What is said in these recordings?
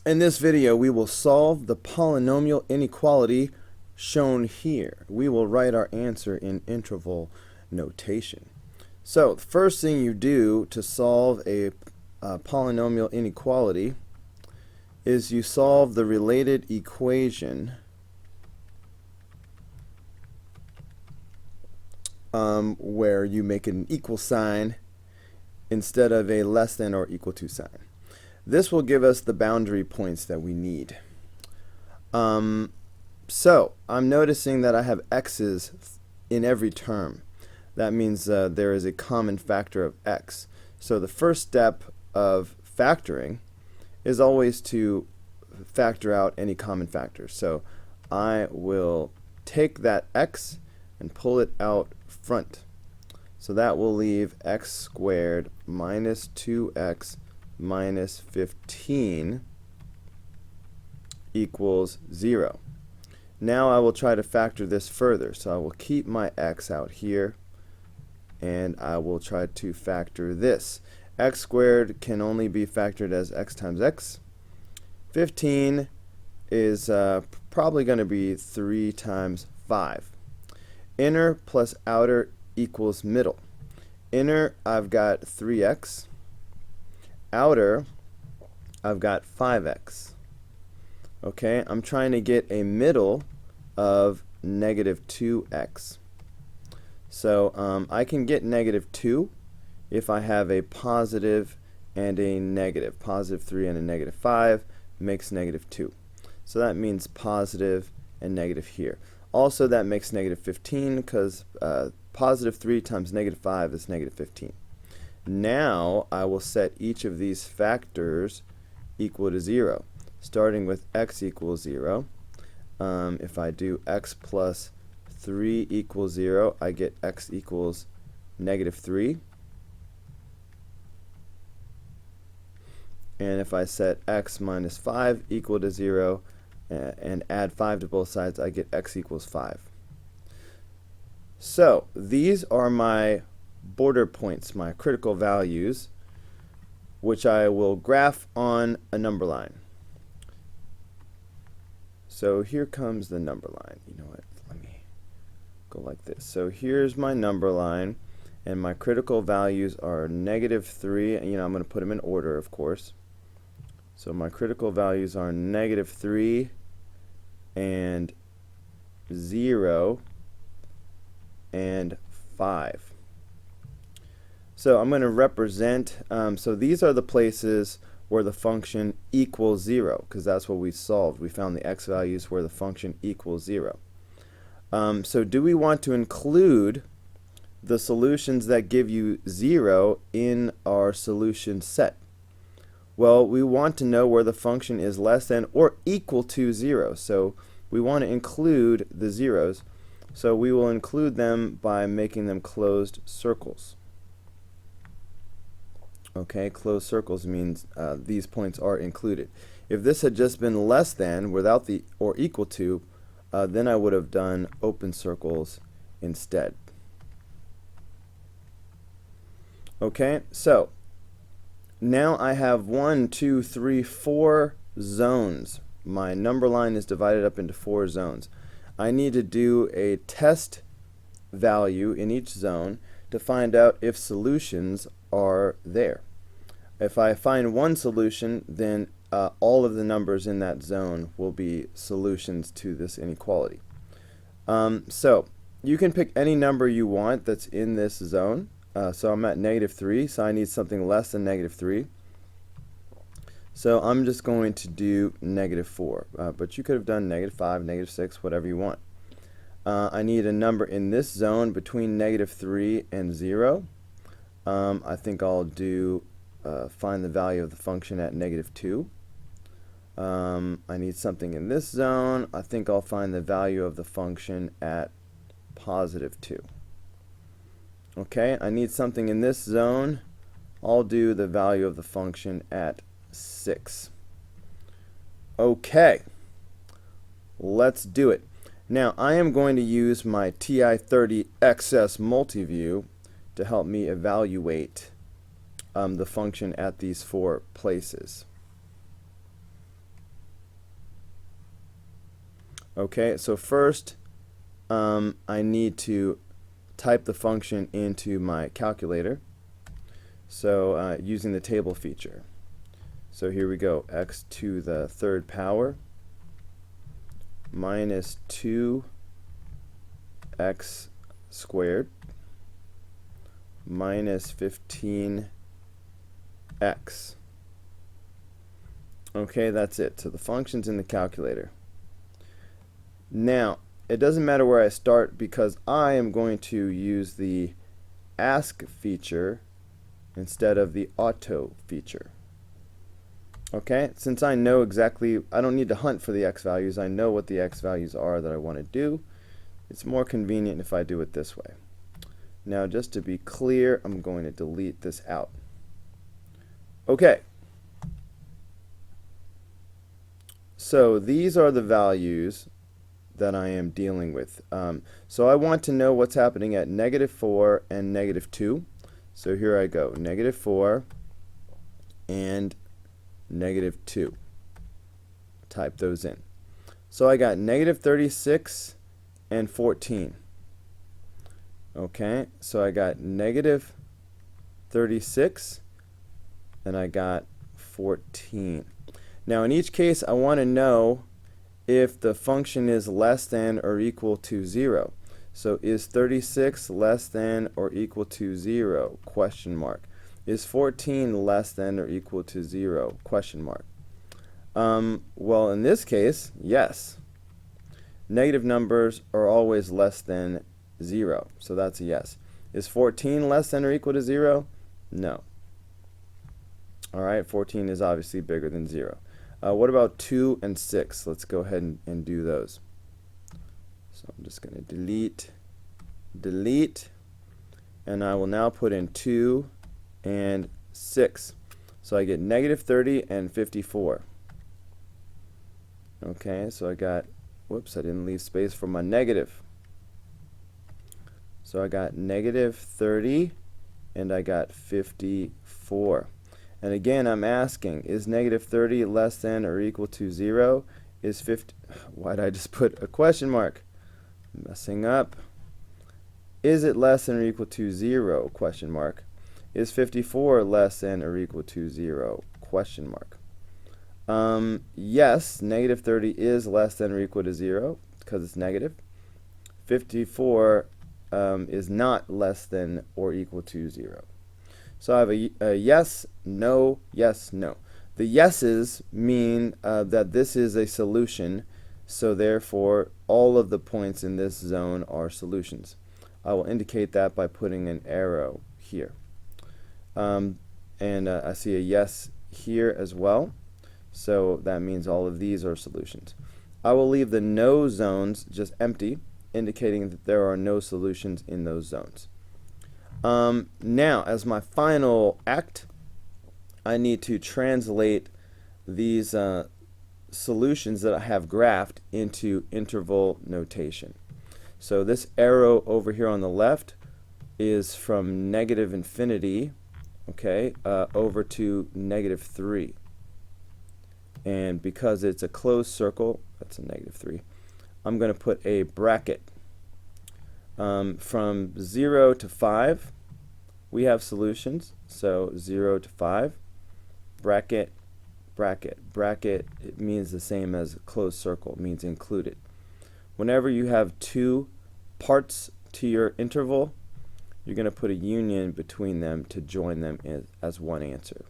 In this video, we will solve the polynomial inequality shown here. We will write our answer in interval notation. So, the first thing you do to solve a polynomial inequality is you solve the related equation where you make an equal sign instead of a less than or equal to sign. This will give us the boundary points that we need. So I'm noticing that I have x's in every term. That means there is a common factor of x. So the first step of factoring is always to factor out any common factors. So I will take that x and pull it out front. So that will leave x squared minus 2x minus 15 equals 0. Now I will try to factor this further. So I will keep my x out here, and I will try to factor this. X squared can only be factored as x times x. 15 is probably going to be 3 times 5. Inner plus outer equals middle. Inner, I've got 3x. Outer, I've got 5x. Okay, I'm trying to get a middle of negative 2x. So I can get negative 2 if I have a positive and a negative. Positive 3 and a negative 5 makes negative 2. So that means positive and negative here. Also, that makes negative 15 because positive 3 times negative 5 is negative 15. Now I will set each of these factors equal to 0, starting with x equals 0. If I do x plus 3 equals 0, I get x equals negative 3. And if I set x minus 5 equal to 0 and add 5 to both sides, I get x equals 5. So these are my border points, my critical values, which I will graph on a number line. So here comes the number line. You know what? Let me go like this. So here's my number line, and my critical values are negative 3. And, I'm going to put them in order, of course. So my critical values are negative 3 and 0 and 5. So I'm going to represent, so these are the places where the function equals 0, because that's what we solved. We found the x values where the function equals 0. So do we want to include the solutions that give you 0 in our solution set? Well, we want to know where the function is less than or equal to 0. So we want to include the zeros. So we will include them by making them closed circles. Okay, closed circles means these points are included. If this had just been less than without the or equal to, then I would have done open circles instead. Okay, so now I have 1, 2, 3, 4 zones. My number line is divided up into 4 zones. I need to do a test value in each zone to find out if solutions are there. If I find one solution, then all of the numbers in that zone will be solutions to this inequality. So you can pick any number you want that's in this zone. So I'm at negative 3, so I need something less than negative 3. So I'm just going to do negative 4, but you could have done negative 5, negative 6, whatever you want. I need a number in this zone between negative 3 and 0. I think I'll do find the value of the function at negative 2. I need something in this zone. I think I'll find the value of the function at positive 2. Okay, I need something in this zone. I'll do the value of the function at 6. Okay, let's do it. Now I am going to use my TI-30 XS multiview to help me evaluate the function at these 4 places. Okay, so first I need to type the function into my calculator. So using the table feature. So here we go, x to the third power minus 2x squared minus 15x. Okay, that's it. So the function's in the calculator. Now, it doesn't matter where I start because I am going to use the ask feature instead of the auto feature. Okay, since I know exactly, I don't need to hunt for the x values, I know what the x values are that I want to do. It's more convenient if I do it this way. Now, just to be clear, I'm going to delete this out. Okay. So these are the values that I am dealing with. So I want to know what's happening at -4 and -2. So here I go, -4 and -2. Type those in. So I got -36 and 14. Okay, so I got -36 and I got 14. Now in each case I want to know if the function is less than or equal to 0. So is 36 less than or equal to 0? Question mark. Is 14 less than or equal to 0? Question mark. Well, in this case, yes. Negative numbers are always less than 0, so that's a yes. Is 14 less than or equal to 0? No. Alright, 14 is obviously bigger than 0. What about 2 and 6? Let's go ahead and do those. So I'm just going to delete, and I will now put in 2 and 6. So I get -30 and 54. Okay, so I got, whoops, I didn't leave space for my negative. So I got -30 and I got 54. And again, I'm asking, is -30 less than or equal to 0? Is 50, why did I just put a question mark? Messing up. Is it less than or equal to 0? Question mark. Is 54 less than or equal to 0? Question mark. Yes, -30 is less than or equal to 0 because it's negative. 54 is not less than or equal to 0. So I have a yes, no, yes, no. The yeses mean that this is a solution, so therefore all of the points in this zone are solutions. I will indicate that by putting an arrow here. And I see a yes here as well, so that means all of these are solutions. I will leave the no zones just empty, indicating that there are no solutions in those zones. Now, as my final act, I need to translate these solutions that I have graphed into interval notation. So this arrow over here on the left is from -infinity, okay, over to -3. And because it's a closed circle, that's a -3, I'm going to put a bracket. From 0 to 5, we have solutions. So 0 to 5, bracket, bracket, bracket. It means the same as a closed circle, it means included. Whenever you have two parts to your interval, you're going to put a union between them to join them as one answer.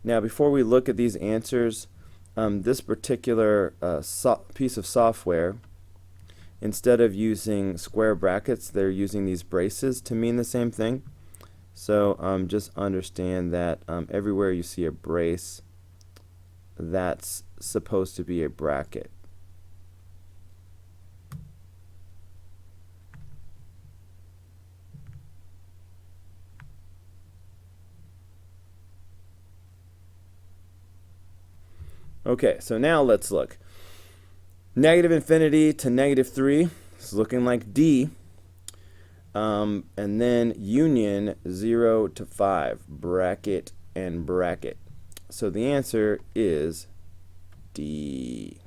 Now, before we look at these answers, this particular piece of software, instead of using square brackets, they're using these braces to mean the same thing. So just understand that everywhere you see a brace, that's supposed to be a bracket. Okay, so now let's look. -infinity to -3 is looking like D. And then union 0 to 5, bracket and bracket. So the answer is D.